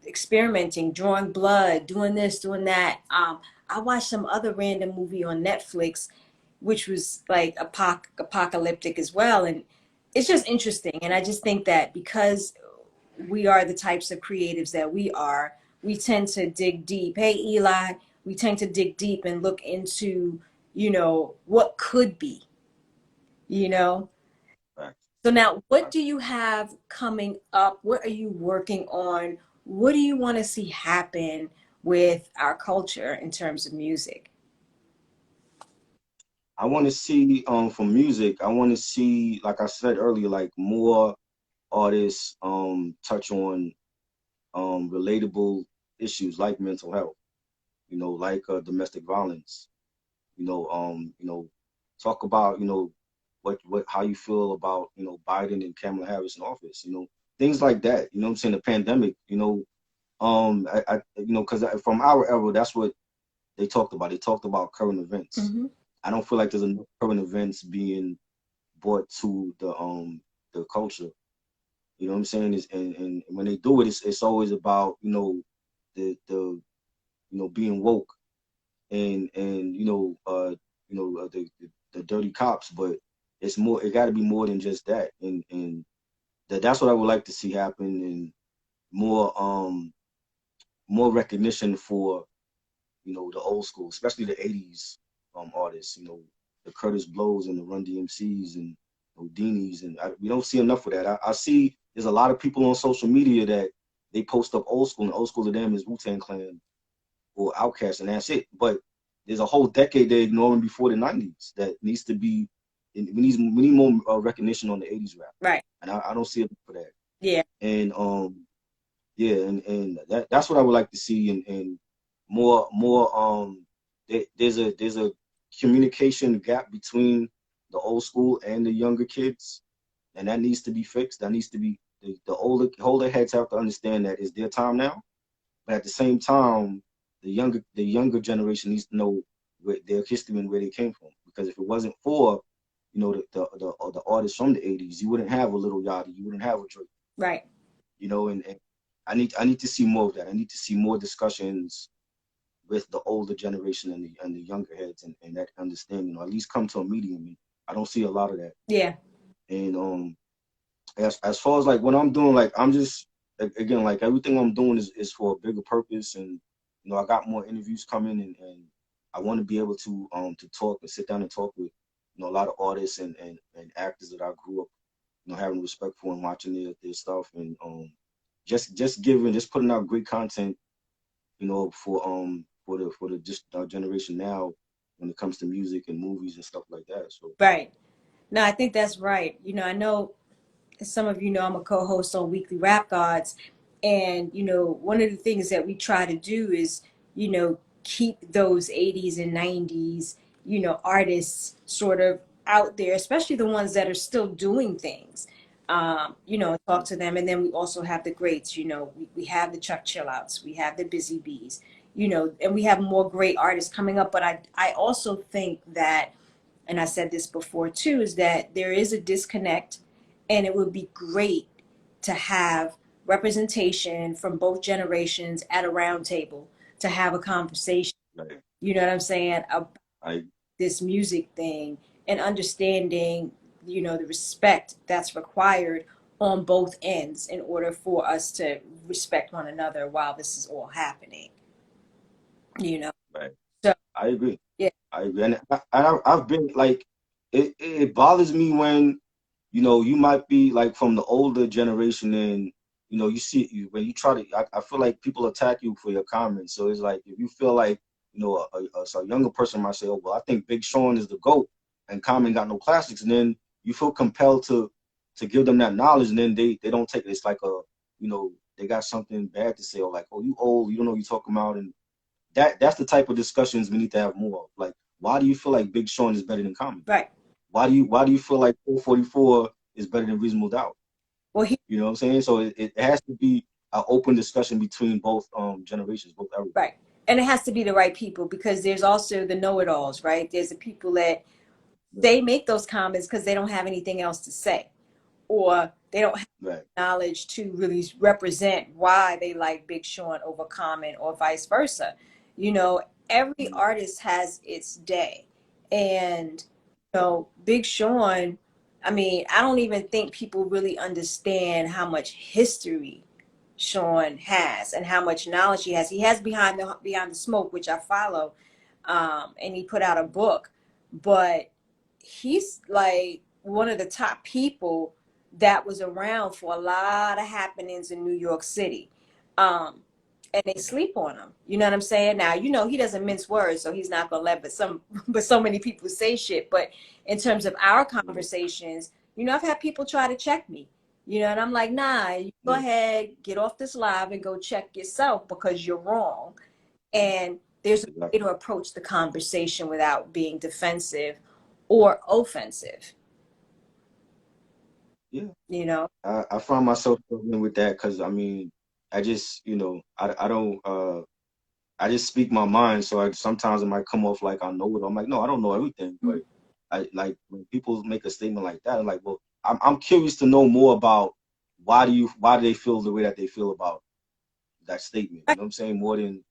experimenting, drawing blood, doing this, doing that. I watched some other random movie on Netflix, which was like apocalyptic as well, and it's just interesting. And I just think that because we are the types of creatives that we are, we tend to dig deep. Hey, Eli, we tend to dig deep and look into, what could be, you know? Right. So now, what do you have coming up? What are you working on? What do you want to see happen with our culture in terms of music? I want to see from music. I want to see, like I said earlier, like more artists touch on relatable issues like mental health. You know, like domestic violence. Talk about, what how you feel about, Biden and Kamala Harris in office. You know, things like that. You know what I'm saying? The pandemic. Because from our era, that's what they talked about. They talked about current events. Mm-hmm. I don't feel like there's enough current events being brought to the culture. You know what I'm saying? And when they do it, it's always about, the being woke, and the dirty cops. But it's more. It got to be more than just that. And that's what I would like to see happen, and more more recognition for, the old school, especially the '80s artists. The Curtis Blows and the Run DMCs and Houdini's, and we don't see enough of that. I see there's a lot of people on social media that they post up old school, and old school to them is Wu-Tang Clan or Outkast, and that's it. But there's a whole decade they're ignoring before the '90s that needs to be. We need more recognition on the '80s rap, Right. and I don't see it for that. Yeah. And yeah, and that's what I would like to see, and more there's a communication gap between the old school and the younger kids, and that needs to be fixed. That needs to be the older heads have to understand that it's their time now, but at the same time, the younger generation needs to know their history and where they came from. Because if it wasn't for the artists from the '80s, you wouldn't have a Little Yachty, you wouldn't have a Drake, Right. and I need to see more of that. I need to see more discussions with the older generation and the younger heads, and that understanding, or at least come to a medium. And I don't see a lot of that. Yeah. And as far as like what I'm doing, like I'm just again like everything I'm doing is for a bigger purpose, and I got more interviews coming, and I want to be able to talk and sit down and talk with a lot of artists and actors that I grew up having respect for and watching their stuff, and just putting out great content for the just our generation now when it comes to music and movies and stuff like that. So Right. No, I think that's right. I know, as some of you know, I'm a co-host on Weekly Rap Gods, and one of the things that we try to do is keep those 80s and 90s artists sort of out there, especially the ones that are still doing things. And talk to them, and then we also have the greats. We have the Chuck Chillouts, we have the Busy Bees, and we have more great artists coming up. But I also think that, and I said this before too, is that there is a disconnect, and it would be great to have representation from both generations at a round table to have a conversation. like You know what I'm saying? About I this music thing, and understanding, the respect that's required on both ends in order for us to respect one another while this is all happening. You know? right. So, I agree. yeah. I agree. And I've been like, it bothers me when, you might be like from the older generation, and, you see when you try to, I feel like people attack you for your comments. So it's like, if you feel like, so a younger person might say, oh, well, I think Big Sean is the GOAT and Common got no classics. And then you feel compelled to give them that knowledge. And then they don't take it. It's like they got something bad to say, or like, oh, you old, you don't know what you're talking about. And that's the type of discussions we need to have more of. Like, why do you feel like Big Sean is better than Common? Right. Why do you feel like 444 is better than Reasonable Doubt? Well, You know what I'm saying? So it has to be an open discussion between both generations, both eras. right. And it has to be the right people, because there's also the know-it-alls, right? There's the people that Right. they make those comments because they don't have anything else to say, or they don't have Right. knowledge to really represent why they like Big Sean over Common, or vice versa. Every Mhm. artist has its day. And, Big Sean, I mean, I don't even think people really understand how much history Sean has and how much knowledge he has. He has Behind the Smoke, which I follow, and he put out a book, but he's like one of the top people that was around for a lot of happenings in New York City. And they sleep on him. You know what I'm saying? Now, he doesn't mince words, so he's not gonna let but so many people say shit. But in terms of our Right. conversations, I've had people try to check me. And I'm like, nah, you go Yeah. ahead, get off this live and go check yourself, because you're wrong. And there's a way Exactly. to approach the conversation without being defensive or offensive, Yeah. you know? I find myself struggling with that because I mean, I just I don't I just speak my mind. So sometimes it might come off like I know it. I'm like, no, I don't know everything. But I like when people make a statement like that, I'm like, well, I'm curious to know more about why do they feel the way that they feel about that statement. You know what I'm saying? More than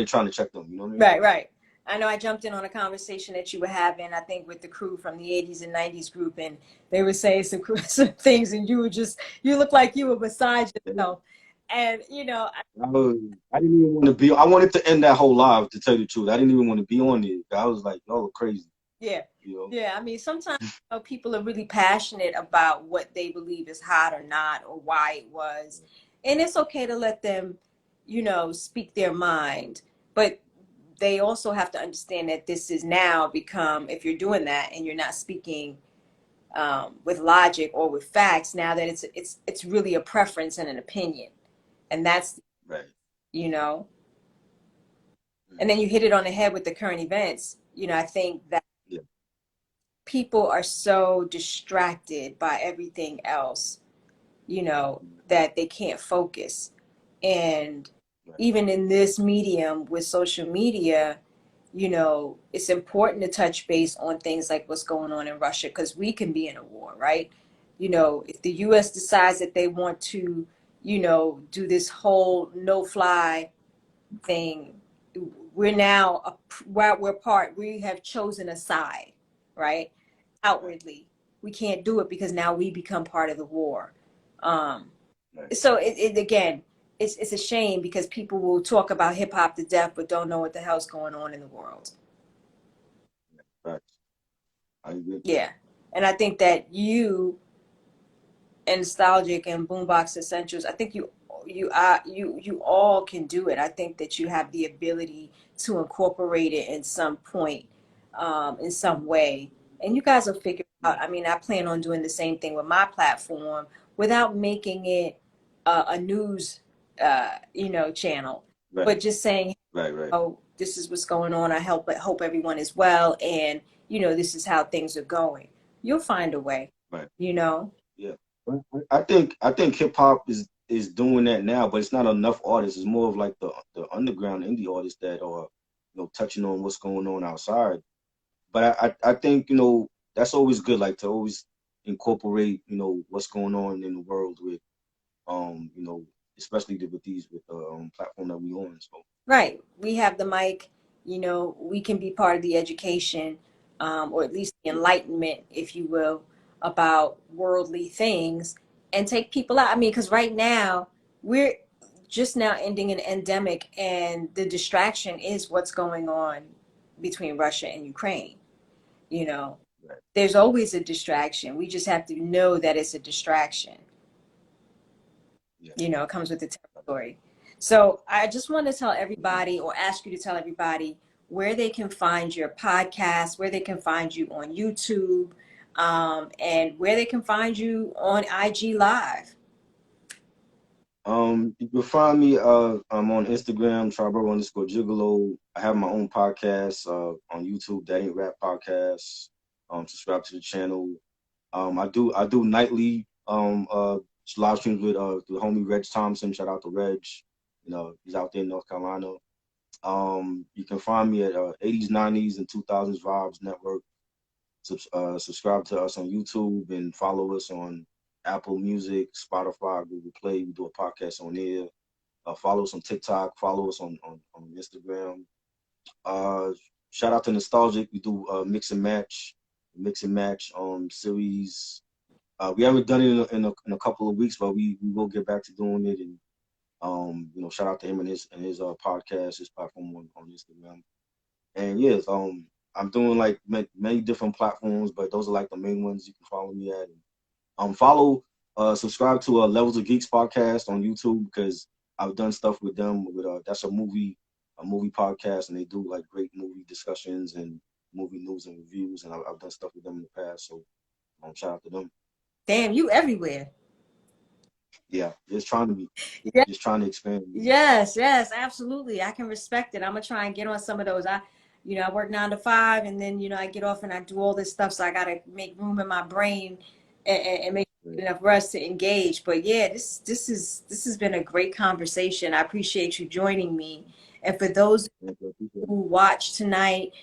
trying to check them. You know what I mean? Right, right. I know I jumped in on a conversation that you were having, I think, with the crew from the 80s and 90s group, and they were saying some things, and you look like you were beside Yeah. yourself. And, I didn't even want to be. I wanted to end that whole live. To tell you the truth, I didn't even want to be on it. I was like, y'all are crazy. yeah, You know? yeah. I mean, sometimes people are really passionate about what they believe is hot or not, or why it was. And it's okay to let them, speak their mind. But they also have to understand that this is now become, if you're doing that and you're not speaking with logic or with facts, now that it's really a preference and an opinion, and that's, right. you know. And then Mm-hmm. you hit it on the head with the current events. I think that Yeah. people are so distracted by everything else, Mm-hmm. that they can't focus. And Right. even in this medium with social media, it's important to touch base on things like what's going on in Russia, because we can be in a war, right? If the US decides that they want to, do this whole no fly thing, we're now we're part, we have chosen a side, right? Right. Outwardly we can't do it because now we become part of the war. um Right. so it again, it's a shame because people will talk about hip hop to death but don't know what the hell's going on in the world. Right. I agree. Yeah. And I think that and Nostalgic and Boombox Essentials, I think you all can do it. I think that you have the ability to incorporate it in some point, in some way, and you guys will figure it out. Right. I mean, I plan on doing the same thing with my platform without making it a news, channel, Right. but just saying, Right. Right. oh, this is what's going on. I hope everyone is well, and this is how things are going. You'll find a way, Right. you know. Yeah. I think hip hop is doing that now, but it's not enough artists. It's more of like the underground indie artists that are, touching on what's going on outside. But I think, that's always good, like to always incorporate, what's going on in the world with, um, you know, especially with the platform that we on. So Right. We have the mic, we can be part of the education, or at least the yeah. enlightenment, if you will, about worldly things and take people out. I mean, because right now we're just now ending an endemic, and the distraction is what's going on between Russia and Ukraine. You know, Right. there's always a distraction. We just have to know that it's a distraction. Yeah. It comes with the territory. So I just want to tell everybody, or ask you to tell everybody, where they can find your podcast, where they can find you on YouTube, and where they can find you on IG Live. You can find me. I'm on Instagram, Triboro _Gigolo. I have my own podcast on YouTube, That Ain't Rap Podcast. Subscribe to the channel. I do nightly live streams with the homie Reg Thompson. Shout out to Reg. He's out there in North Carolina. You can find me at 80s, 90s, and 2000s Vibes Network. Subscribe to us on YouTube and follow us on Apple Music, Spotify, Google Play. We do a podcast on there. Follow us on TikTok. Follow us on Instagram. Uh, Shout out to Nostalgic. We do mix and match series. We haven't done it in a couple of weeks, but we will get back to doing it. And shout out to him and his podcast, his platform on Instagram. And yes, I'm doing like many different platforms, but those are like the main ones you can follow me at. And, subscribe to Levels of Geeks podcast on YouTube, because I've done stuff with them. With that's a movie podcast, and they do like great movie discussions and movie news and reviews. And I've done stuff with them in the past, so shout out to them. Damn, you everywhere. Yeah, just trying to expand. Yes, yes, absolutely. I can respect it. I'm gonna try and get on some of those. I work 9 to 5, and then I get off and I do all this stuff. So I gotta make room in my brain, and make Yeah, enough rest to engage. But yeah, this has been a great conversation. I appreciate you joining me. And for those thank you. I appreciate who watch tonight,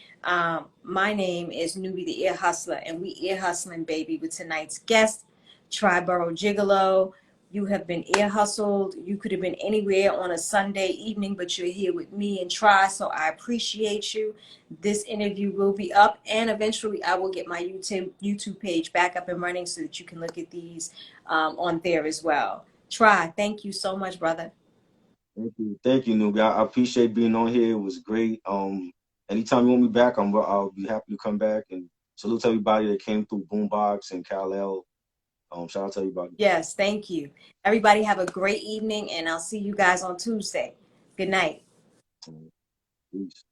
my name is Nubi the Ear Hustler, and we ear hustling, baby, with tonight's guest, Triboro Gigolo. You have been ear hustled. You could have been anywhere on a Sunday evening, but you're here with me and Try, so I appreciate you. This interview will be up, and eventually I will get my YouTube page back up and running so that you can look at these on there as well. Try, thank you so much, brother. Thank you, Nubi. I appreciate being on here. It was great. Anytime you want me back, I'll be happy to come back. And salute to everybody that came through Boombox and Cal L. Shout out to everybody. Yes, thank you. Everybody have a great evening, and I'll see you guys on Tuesday. Good night. Peace.